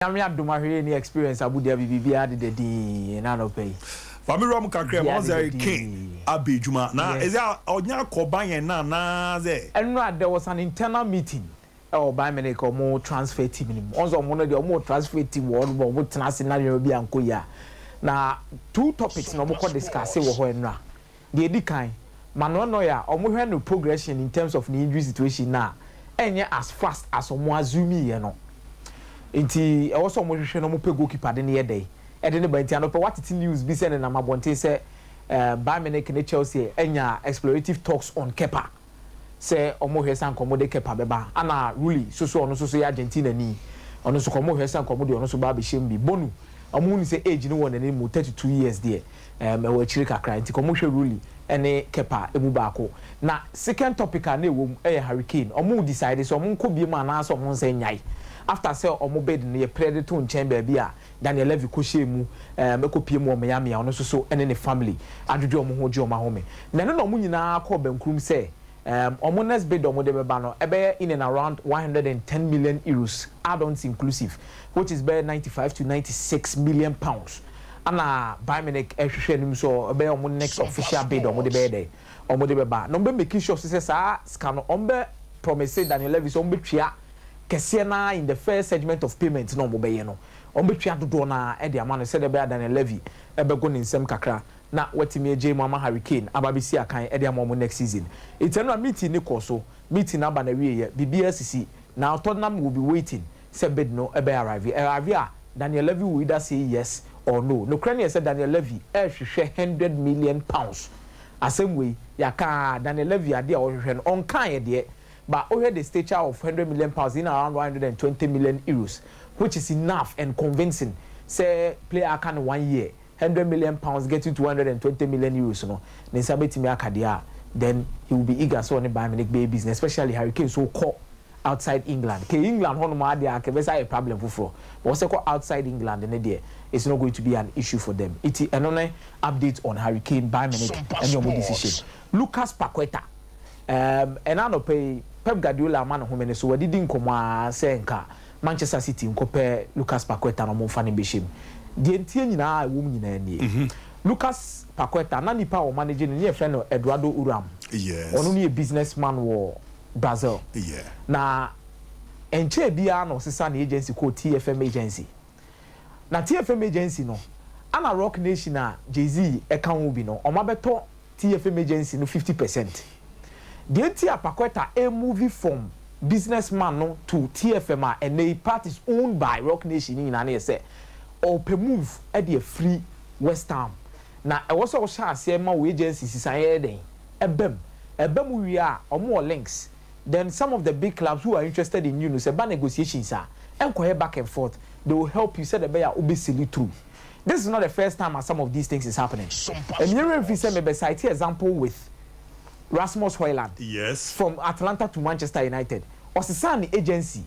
Yami Abdumahiri any experience Abu Dhabi BBR did the nano pay. Family Ram Kakre Monza King Abi Juma. Now is that Onya Koban na ze. And there was an internal meeting. Oh, by many more transfer team. Also, one of the more transfer team world what scenario be ankoya. Now, two topics no more discuss when the Edikai. Manuel Noya, or more no progression in terms of the injury situation now. And as fast as Omoazumi, you know. Inti also mo hwehwe no mo pe goalkeeper de ne yedey e de ne banti anope what it news bi say na mabonte say Bayern Munich ne Chelsea enya explorative talks on Kepa say omo hwesa nkomo de Kepa beba ana really so ono so ya Argentina ni ono so komo hwesa nkomo de ono so ba be shembi bonu omo ni say age ni won na mu 32 years there e wo chiri kakra nti komo hwe really ene Kepa emu ba ko na second topic na ewom Hurricane omo decide so omo nko bi ma na so omo nse nyai after say omo bed ne predator nchen ba bia Daniel Levy ko shemu mekopie mu Miami ono so ene ne family adwodwo omo ho gye omo ahome na no omo nyina ko bankrum say omo next bid omo de beba no ebe in and around 110 million euros add-ons inclusive which is be 95 to 96 million pounds ana Bayern Munich ehwehwe nim so ebe omo next official bid omo de be there omo de beba no be making sure say sa scan omo be promise Daniel Levy so omo betwia Kesiena in the first segment of payment no mo beye no ombetwa dodo na e de amano se de be Daniel Levy e be go nsem kakra na watimi eje mama Hurricane ababisi akan e de amamo next season itenu meeting ni koso meeting aba na wiye BBSC now Tottenham will be waiting say bid no e be arrive a Daniel Levy will either say yes or no Ukraine said Daniel Levy e hwehwe 100 million pounds asem way yaka Daniel Levy ade a ohwehwe no on kan ye de but over the stature of 100 million pounds in around 120 million euros, which is enough and convincing. Say player can 1 year, 100 million pounds get you to 120 million euros. No, then he will be eager so on Bayern Munich bay business, especially Hurricane so called outside England. England a problem for. But also outside England and there it's not going to be an issue for them. It's another update on Hurricane Bayern Munich and your decision. Lucas Paqueta. And I no pay Pep Guardiola man who many so didn't come senka Manchester City nkope Lucas Paqueta no mo fani beshim die ntie nyina wom nyina nie Lucas Paqueta na nipa o managing ne friend Eduardo Uram yes ono ne businessman wo Brazil yeah na enche bia no sesa na agency called TFM agency na TFM agency no ana Rock Nation a Jay-Z e kan wo bi no o mabeto TFM agency no 50%. The entire Paqueta a movie from businessman no to TFM and the part is owned by Rock Nation in an say or per move at the free West Ham. Now I was also saying my agencies is a bem we are or more links. Then some of the big clubs who are interested in you know say bad negotiations are and back and forth. They will help you say the bear obviously through. This is not the first time some of these things is happening. And you if you say maybe cite example with Rasmus Højlund yes from Atlanta to Manchester United Osisani agency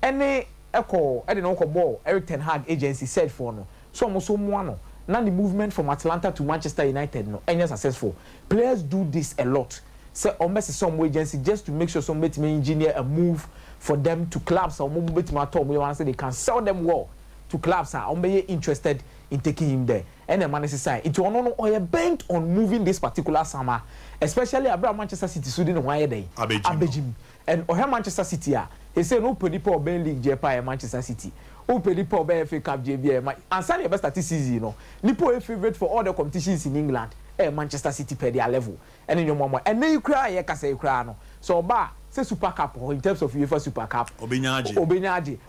any echo I don't know ball Eric Ten Hag agency said for no so almost no now the movement from Atlanta to Manchester United no any successful players do this a lot say almost some agency just to make sure somebody may engineer a move for them to clubs or move to my top we want to say they can sell them well to clubs are interested in taking him there and the man say it will not bent on moving this particular summer especially about Manchester City Sweden why day Abejim and Manchester City he say no penipo Ben League JPA Manchester City o penipo Ben FA Cup JBA and say the best season you know Nipo a favorite for all the competitions in England Manchester City per their level and in your mama and then you cry you can say you cry no so ba say Super Cup in terms of UEFA Super Cup Obenyaji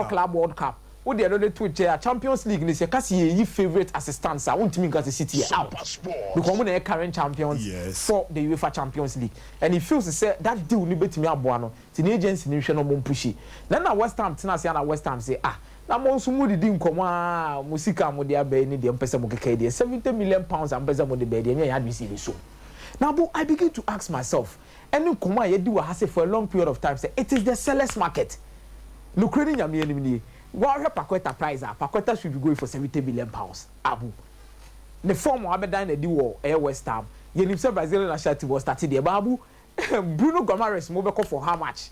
Club World Cup what the other two Champions League is your favorite assistants I want to mean because City out because one of current champions yes. for the UEFA Champions League and he feels to say that deal ni betimi aboano ti the agency ni hwe no mo pushi then na West Ham tina say na West Ham say na mo nso mo didi nkomo musika mo de abai ni de mpesa mo keke de 70 million pounds mpesa mo de be de ya do see so now but I begin to ask myself any nkomo ye di wa ha say for a long period of time say it is the sellers market no credit nyame enim ni what Paqueta price Paqueta should be going for 70 million pounds abu the form of abedan na di war West Ham yenim say Brazilian national team was started there babu Bruno Gomes mo be call for how much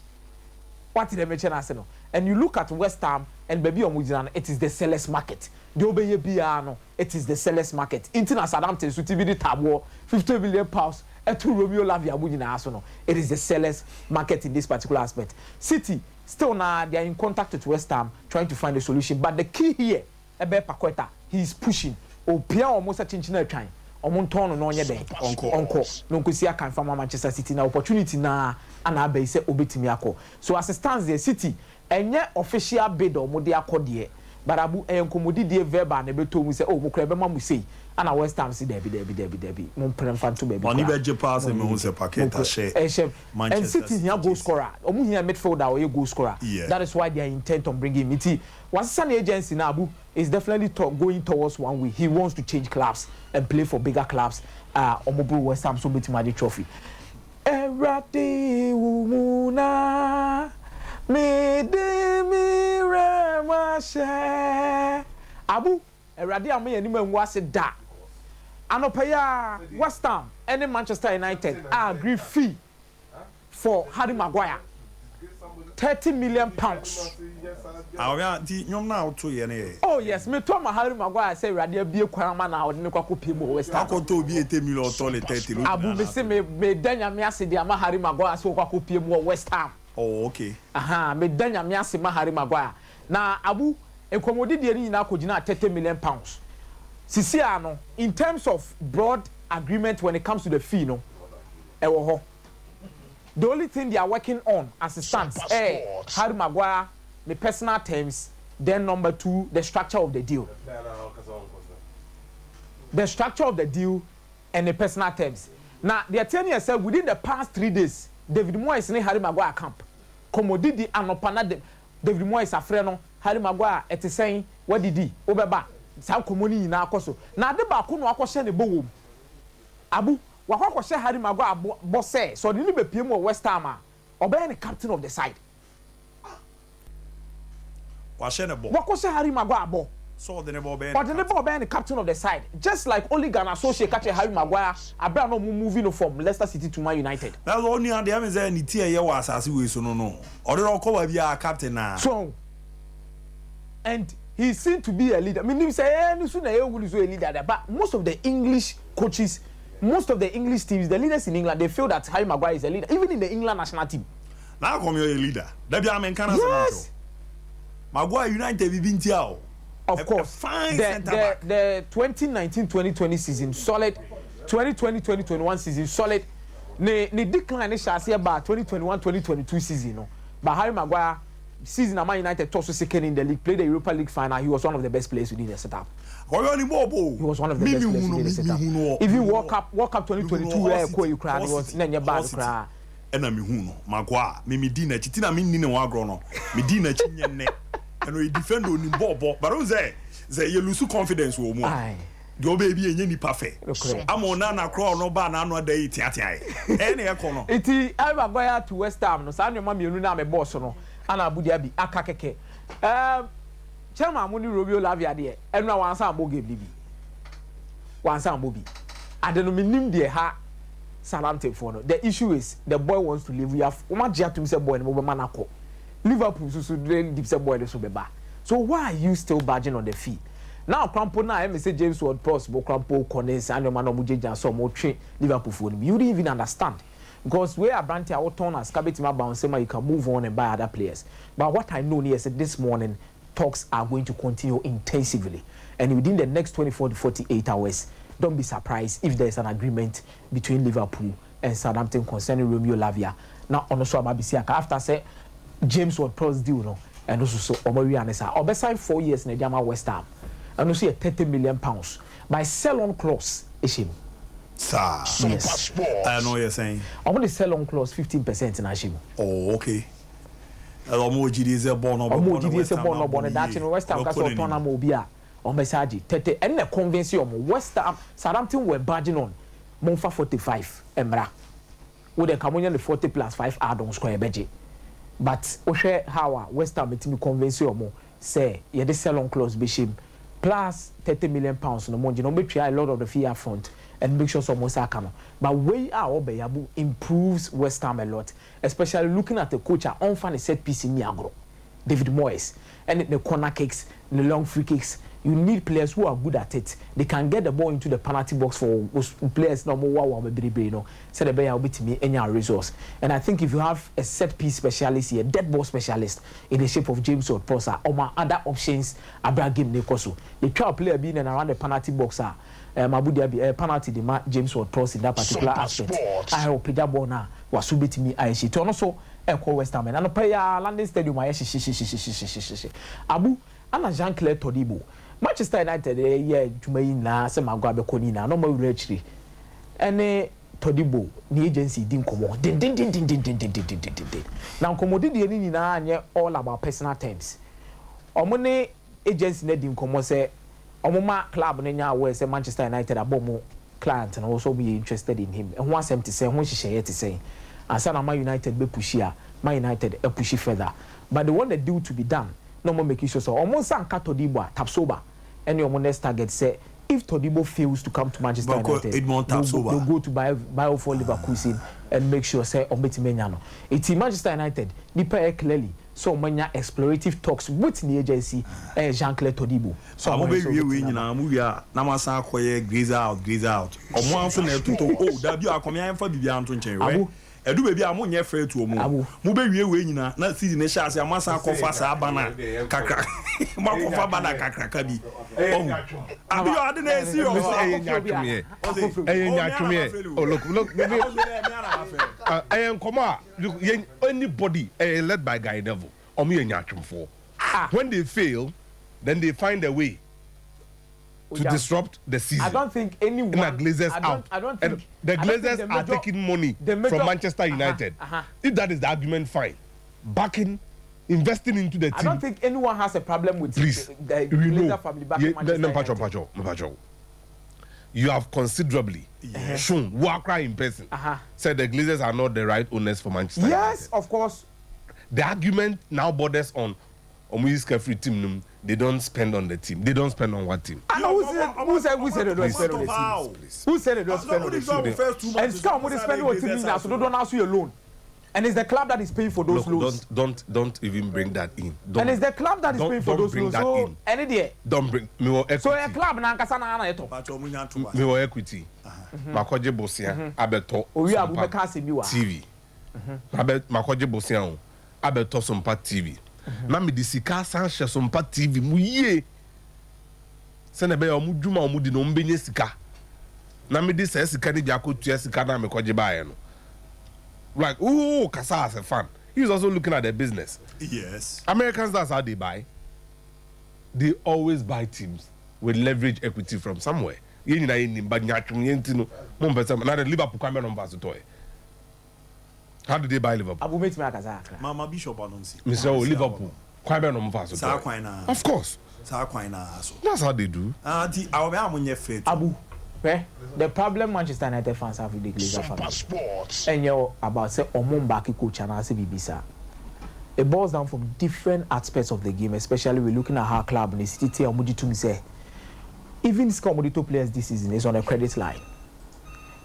what did they mention as no and you look at West Ham and baby omujina, it is the sellers market. The obeye biano, it is the sellers market. Intina Southampton so TV tabo 50 million pounds. Etu Romeo Lavia mujina aso. It is the sellers market in this particular aspect. City still now they are in contact with West Ham trying to find a solution. But the key here, Ebe Paqueta, he is pushing. Opia almost a chinchina trying. Omonton no nye den. Onko. No kusia can from Manchester City na opportunity na ana be say obetimi akọ. So as it stands the City enye official bid o mo de akọ but abu enkomodi die verbal na beto mu say oh mo kra be ma mu say ana West Ham si debi mo prem fan to baby oni be je pass me who say Paqueta share and City here goal scorer omu here midfielder or goal scorer. That is why they are intent on bringing Miti. What's an agency na abu is definitely going towards one way. He wants to change clubs and play for bigger clubs. Omobu West Ham so betimadi trophy. Erati umuna me de mi remashe. Abu eradi ame ani manwu ase da. Anopeya West Ham and Manchester United agree fee for Harry Maguire. 30 million pounds. Oh yes, me told my Harry Maguire say radio be kwama na odine kwako pimo West Ham. Akoto bi 80 million tole 30. Abu me say me danya me ase dia ma Harry Maguire so kwako pimo West Ham. Oh okay. Me danya me ase ma Harry Maguire. Na Abu enkomodi de ni na akogina 30 million pounds. Sisi ano in terms of broad agreement when it comes to the fee no ewo ho. The only thing they are working on as it stands, Harry Maguire, the personal terms, then number 2, the structure of the deal. The structure of the deal and the personal terms. Now, the attorney has said within the past 3 days, David Moyes in Harry Maguire camp. Komodidi anopana David Moyes afreno Harry Maguire ete saying what did he? Obeba. Sa komoni na akoso. Na de ba ko no akose ne bowo. Abu wakwa share Harry Maguire boss so the be PM West Ham obey the captain of the side. Wa share ne bo. Wakwa share Harry Maguire bo. So the nebo be. But the nebo be the captain of the side. Just like only Ghana associate catch Harry Maguire abra no moving from Leicester City to Man United. That's only and them say ni tie ye wa asase we so no. Odero ko ba bia captain na. So and he seemed to be a leader. I mean him say no so na e wulu so a leader there, but most of the English coaches, most of the English teams, the leaders in England, they feel that Harry Maguire is a leader, even in the England national team. Now come you're a leader. That be American. Yes. Maguire United be been tiao. Of course. Fine the 2019-2020 season solid, 2020-2021 season solid. Ne decline is shall say about 2021-2022 season. No, but Harry Maguire season Man United tossed second in the league, played the Europa League final. He was one of the best players within the setup. He was one of the best players within the setup. If you World Cup 2022, where you cry, it was Nenya bad cry. Ena mi hu no Maguire me di na chiti na me ni ne wa agro no me di na chi nyenne eno e defend oni bobo but on say you lose confidence wo mu the obaby enye ni perfect amona na crawl no ba na no da yi tiatia ene e ko no iti Maguire to West Ham no sa nyoma mienu na me boss no ana abudi abi aka keke chairman mo ni Romeo Lavia de enu wansa ambo game bi wansa ambo bi adeno minim de ha Southampton for no. The issue is the boy wants to leave. We have Omajia to say boy and Manako. Liverpool so drain deep say boy so beba. So why are you still barging on the fee? Now Crampo na I say James Ward possible Crampo Connens and your man Omujeja so more train Liverpool for him. You didn't even understand. Because we are brandy our turn as Kabetima bounce you can move on and buy other players. But what I know is that this morning talks are going to continue intensively. And within the next 24 to 48 hours, don't be surprised if there is an agreement between Liverpool and Southampton concerning Romeo Lavia. Now, on the show, after say James Ward-Prowse deal, no, and also so Omori Anessa, or beside 4 years in the Jama West Ham, and also a 30 million pounds by sell-on clause, is him. Sir, yes. I know what you're saying. I want to sell-on clause 15% in Ashim. Oh, okay. Omo GDS born or that's in West Ham, that's what Tona Mobia. On Messaji, Tete, and the convince you West Ham, Southampton were barging on Monfa 45, Emra. With the Cameroon the 40 plus 5 add-on square budget. But Oshe Hawa, West Ham, it me convince you more, say, you had the sell-on clause bishim plus 30 million pounds on the money, you know, make sure a lot of the fee up front and make sure some more sakano. But way our improves West Ham a lot, especially looking at the coach on fan set piece in Niagara. David Moyes, and the corner kicks, the long free kicks. You need players who are good at it. They can get the ball into the penalty box for players no more so the bear will be to me any resource. And I think if you have a set piece specialist here, dead ball specialist in the shape of James Ward-Prowse or my other options, Abraham Nekoso. You try a player being and around the penalty box, Mabudi be a penalty the James Ward-Prowse in that particular aspect. I hope that ball now was to be to me. I see to also echo West Ham and pay London Stadium. Abu Anna Jean-Claire Todibo. Manchester United Jumaina se magwabe konina no ma actually ene Todibo ni agency din komo din na komodi de ni na anye all about personal terms omone agency na din komo se omoma club na nya we se Manchester United abomo client na also be interested in him and 170 say ho hihye te say asa na Man United be push here Man United e push further but the one that deal to be done no more making sure so almost Anka Todibo Tapsoba and your next target say if Todibo fails to come to Manchester United they'll go to buy for Leverkusen and make sure say Ombetimenyano it's Manchester United nipa clearly so many explorative talks with the agency Jean-Claire Todibo so we nyina mu wia na masa akoye graze out omo anfo na etuto oh da bi Akomeah enfa bibia anto nchen we edu bebi a monye frɛ to omu mu be wie nyina na season ne hyase amasa akɔfa sa abana kakra makofa bana kakra ka bi abi yo ade na esi yo nyatweme oh look nkoma anybody led by Guy Neville omu nyatwemfo when they fail then they find a way to disrupt the season. I don't think anyone. And the Glazers out. I don't think. And the Glazers are taking money from Manchester United. If that is the argument, fine. Backing, investing into the team. I don't think anyone has a problem with the Glazer family backing Manchester United. You have considerably shown Wakra in person. Said the Glazers are not the right owners for Manchester United. Yes, of course. The argument now borders on Omuyiska free team. They don't spend on the team. They don't spend on what team? Who said they don't spend on the team? Who said they don't spend on the team? And Scott, what they spend on the team now, so don't ask you a loan. And it's the club that is paying for those loans. Don't even bring that in. And it's the club that is paying for those loans. So any day. Don't bring me equity. So a club na nkasa na ana eto. Me equity. Makoje Bosia abeto. Owi Abubakar Semiwa. TV. Makoje Bosia abeto SOMPA TV. Na me disika sanche SOMPA TV mu ye se na be o mu dwuma o mu di no mbenye sika na me dis sika ni bia kotua sika na me koje baaye no like oh kasa as a fan he's also looking at the business. Yes, Americans, that's how they buy. They always buy teams with leverage equity from somewhere. You know, but now the Liverpool come on to toy. How did they buy Liverpool? Abu mate me akaza. Mama Bishop anonsi. Mr. Liverpool. Of course. That's how they do. Abu, the problem Manchester United fans have with the Glazers family. And you're about say Omombaki coach and Ase Bibisa. It boils down from different aspects of the game, especially we're looking at how club in the city or Mujitum say. Even Scomodito players this season is on a credit line.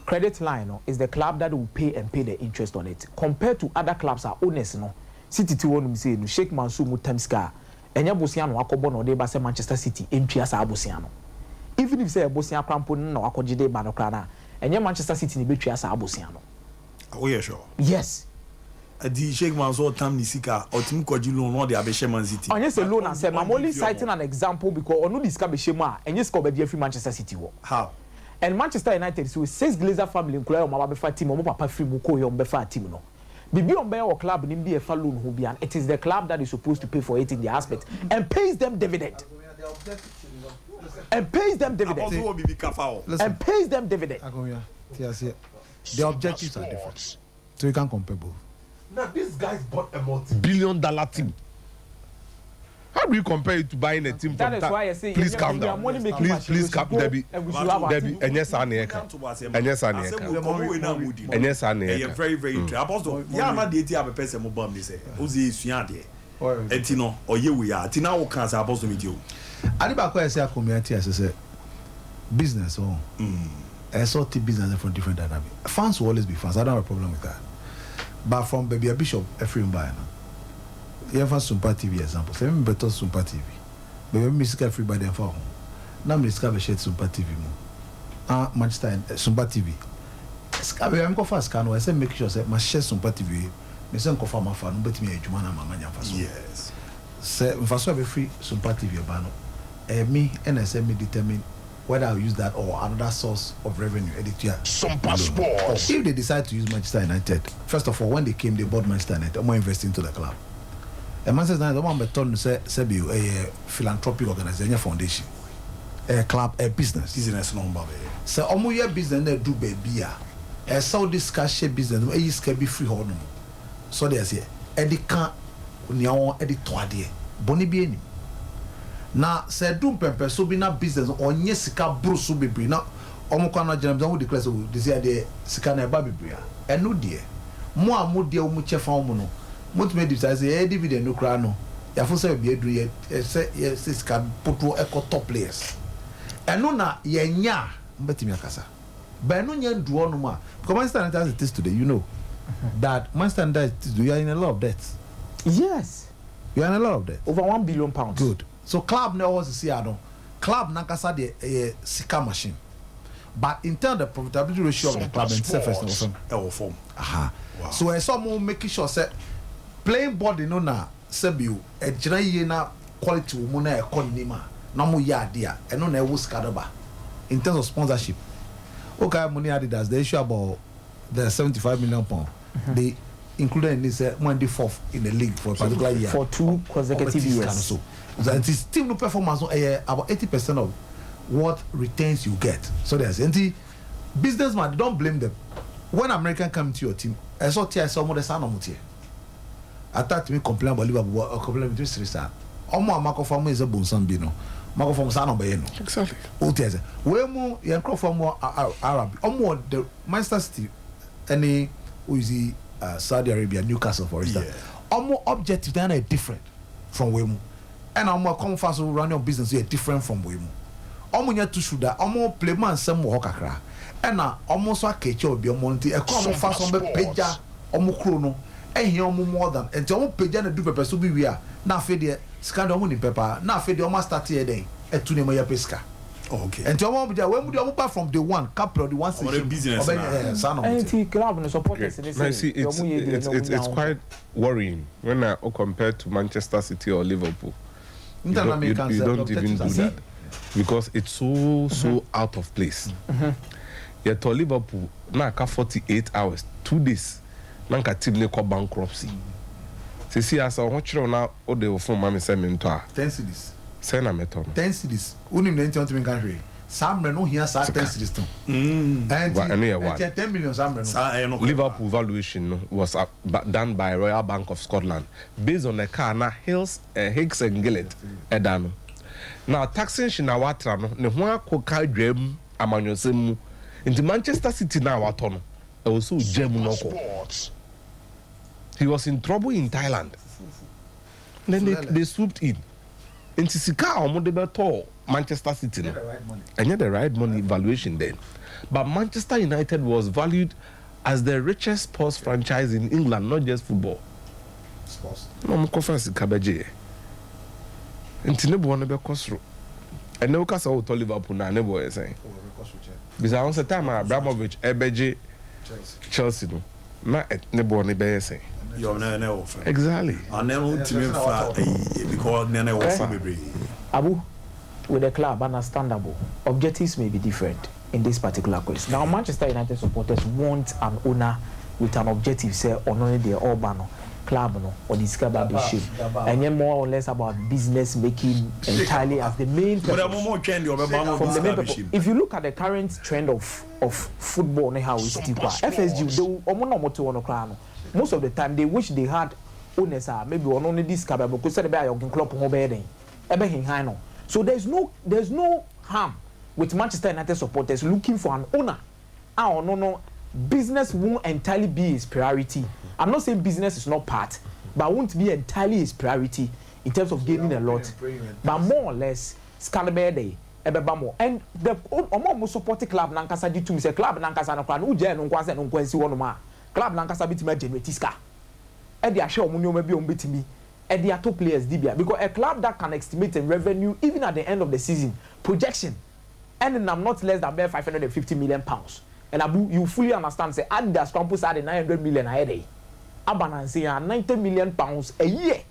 Credit line is the club that will pay the interest on it. Compared to other clubs are honest, no. City to one say no Sheikh Mansour Mutamska. Enya Bosiano akobo no de ba say Manchester City entry as Abosiano. Even if say Bosian Crampon no akojide ba no kra na, enya Manchester City ni betri as Abosiano. Oh yeah, sure. Yes. The Sheikh Mansour Tam Nisika or Tim Kojilo no de abeshe Man City. On yes alone and say I'm only citing an example because onu diska be shema and yes ko be free Manchester City wo. How? And Manchester United so says Glazer family nkura o ma be fa team o papa free mu ko yo be fa team no. Bibi on bear or club nim be a loan who be, and it is the club that is supposed to pay for it in the aspect and pays them dividend. And pays them dividend. And pays them dividend. The objectives are different. So you can't compare both. Now these guys bought a multi-billion-dollar team. How do you compare it to buying a team that from is why I say please calm down. Please calm Debbie. And yes, I need and yes, I need and yes, I need very, very interesting. Apostle, yeah, I'm not dating a person who bomb this. Ozi Suande. Etino, or you we are. Tina will cancel Apostle with you. Adibako, I say, community, as I say, business, oh, I saw business from different dynamic. Fans will always be fans. I don't have a problem with that. But from Baby Bishop, Ephraim Bayana, You have SOMPA TV example. Say me better SOMPA TV. But when me sika free by them for home. Now me sika be share SOMPA TV mo. Manchester SOMPA TV. Sika be am go fast can I say make sure say ma share SOMPA TV. Me say nko fa ma fa no betimi adwuma na mama nya fa so. Yes. Say me fa so be free SOMPA TV ba no. Me and I say me determine whether I'll use that or another source of revenue. SOMPA Sports. If they decide to use Manchester United, first of all, when they came, they bought Manchester United. I'm more investing into the club. And Manchester United, I'm going to say a philanthropic organization, foundation, a club, a business. Business number. So, I'm your business they do baby. A Saudi cash business, is can be free hold. So they say, Eddie can't, Eddie Toadie, Bonnie Bieni. Na se dum pempe so bi na business onye sika bro so bebre na omukwa na general don declare so this year the sika na ba bebre a eno de mo a mo de o mu chefa o mu no mo to me decide say dividend no kra no ya fo say bi edru ye say sika potro eco top players eno na ye nya mbetimi akasa ba eno nya ndu onu ma because Manchester United as it is today you know that Manchester United you are in a lot of debt. Yes, you are in a lot of debt, over £1 billion. Good. So club now was see club nankasa the sika machine, but in terms of the profitability ratio of the club and first form. Aha. Wow. So I saw more making sure say playing body no na sebiu e jina ye na quality wo na e kon ni ma na mo ya dia e no na e wo skadaba in terms of sponsorship. Okay, money Adidas the issue about the 75 million pound. They included in this one the fourth in the league for a particular year for 2 consecutive years. So that is still no performance about 80% of what returns you get. So there's businessman, don't blame them. When American come to your team, I saw some of the son of Mutia. I thought me complain about Liverpool or complain with this. Omo Marco Farmer is a bonsan bino. Marco from San Obayeno. Exactly. Otiaza. Where more Yanko from more Arab. Omo the Manchester City any who is Saudi Arabia, Newcastle for instance. Omo objective then are different from Wemu. And omo come fast to run your business is different from Wemu. Omo nya to shoulder, omo play man some wo kakra. And na omo so akeche obi omo nti e come fast on be peja omo kro no. Ehia omo more than and omo peja na do pepper so be we are. Na fe de scandal omo ni pepper. Na fe de omo start here den. Etu ne mo ya pesca. Okay. And omo be when we omo back from day one, capital the one station. Business. And club no supporters in this. It's quite worrying when I compare to Manchester City or Liverpool. You don't even do that because it's so out of place. Yet to Liverpool, now 48 hours, 2 days, now team ne call bankruptcy. See, as I watch now, all the phone mommy send me into 10 cities. Send a meton. 10 cities. Unim the entertainment country. Some no here 10 cities too. And 10 million some Liverpool valuation was done by Royal Bank of Scotland based on the car na Hicks and Gillett edano. Now taxing Shinawatra no ne ho akoka dwam amanyosem into Manchester City now watono e also gem no ko. He was in trouble in Thailand. Then they swooped in. Into Sika omo Manchester City no. And yet the right money valuation then. But Manchester United was valued as the richest sports franchise in England, not just football. Sports. No, I'm conference Kabaje. And Tinubu want to be costro. And no case out to Liverpool now, never is saying. Because I want time Abramovich, Ebeje, Chelsea no. Na never want to be saying. You never offer. Exactly. And then ultimately because never offer me. Abu, with the club, understandable. Objectives may be different in this particular case. Now, Manchester United supporters want an owner with an objective, say, on only the urban club no, or the Scabba shape. And then more or less about business making entirely as the main purpose. If you look at the current trend of football, how it's FSG, most of the time they wish they had owners maybe on only this Scabba because they are young club home. So there's no harm with Manchester United supporters looking for an owner. No, business won't entirely be his priority. I'm not saying business is not part, but won't be entirely his priority in terms of gaining a lot. But more or less, Scalabede, Ebebamo, and the almost supporting club Nankasa did to me say club Nankasa no Kran, Uja no Kwasa no Kwensi Wanoma, Club Nankasa bit me generatiska. And the Asha Munio may be on bit me. and the top players dibia because a club that can estimate a revenue even at the end of the season projection and I'm not less than 550 million pounds. And Abu, you fully understand say Adidas Campus had 900 million a day. Abanan say 90 million pounds a year.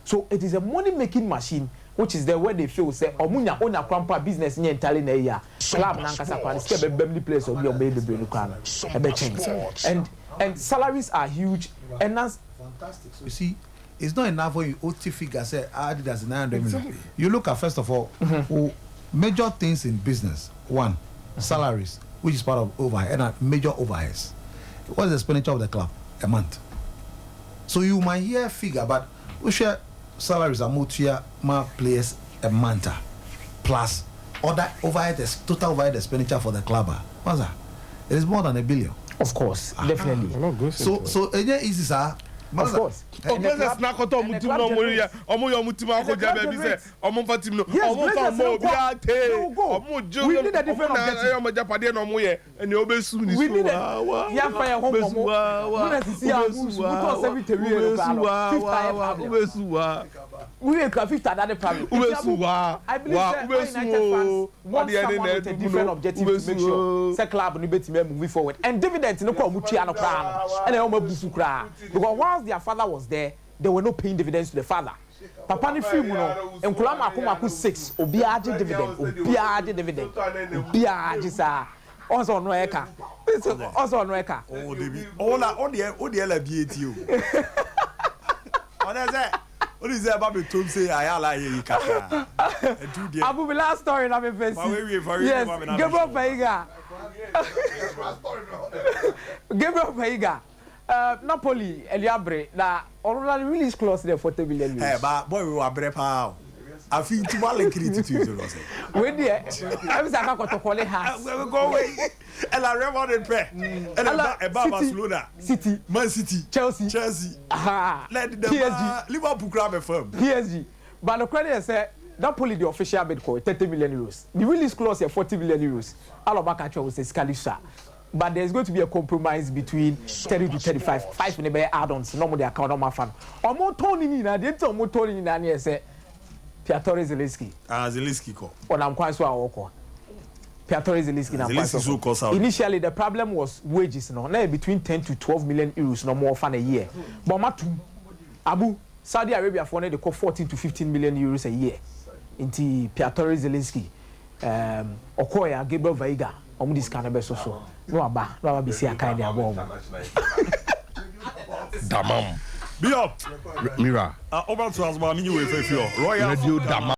So it is a money making machine which is there where they feel say omunya own a crampa business in entirely na year. Club nankasa kwan skebe bemli place or be obey the brain and salaries are huge and that's fantastic. So you see, it's not enough when you OT figure say Adidas 900 million. You look at first of all major things in business. One, salaries, which is part of overhead, and major overheads. What is the expenditure of the club a month? So you might hear a figure, but we share salaries are multi-year players a month plus other overhead, total overhead expenditure for the club. What's that? It is more than $1 billion. Of course, definitely. So it's easy, sir. Of course. Glazers na koto mutim no mo ya omo yo mutim akoja ba bi se omo fatim no omo fa mo bi ate omo jo we need a different objective omo japade no mo ye ene obesu ni so wa ya fa ya homo mo na sisi abu so to se bi tewi e ba obesu wa we can fit that problem obesu wa I believe that United fans want someone with a different objective to make sure say club no betime move forward and dividends no kwa mutua no kra no ene o mabusu kra because once their father was there, they were not paying dividends to the father. Papa ni free muno. Enkulama akumaku 6. Obiaje dividend. Obiaje dividend. Obiaje sa. Also no eka. Also no eka. Oh, David. All the LBAT you. What is that about the Tom say I like you kaka. Abu the last story na me face. Yes, Gabriel Veiga. Gabriel Veiga. Napoli, Eliabre, na already release clause there for 40 million euros. Hey, but boy, we were brave how. I feel too well liquidity to you. When there, I was a to call it house. We go away. And I remember the pay. And about Barcelona, City, Man City, Chelsea. Aha. Let the PSG, Liverpool grab a firm. PSG. But the credit said Napoli the official bid call 30 million euros. The release clause here 40 million euros. Alobaka was a Scalisha. But there's going to be a compromise between 30 to 35. 5 in the add-ons. No more the account on my fan. Or more Tony Nina, the more Tony Nina say Piatore Zelinski. Zelinski call. Or I'm quite sure. Piatore Zelinski now. Initially, the problem was wages. No, now between 10 to 12 million euros, no more fan a year. But Matu, Abu, Saudi Arabia for they call 14 to 15 million euros a year. Into Piatore Zelinski, Okoya, Gabriel Veiga, this kind of so. No aba be see a kind of bomb. Damam. Be up. Mira. Over to us, but I mean you will Royal Radio Damam.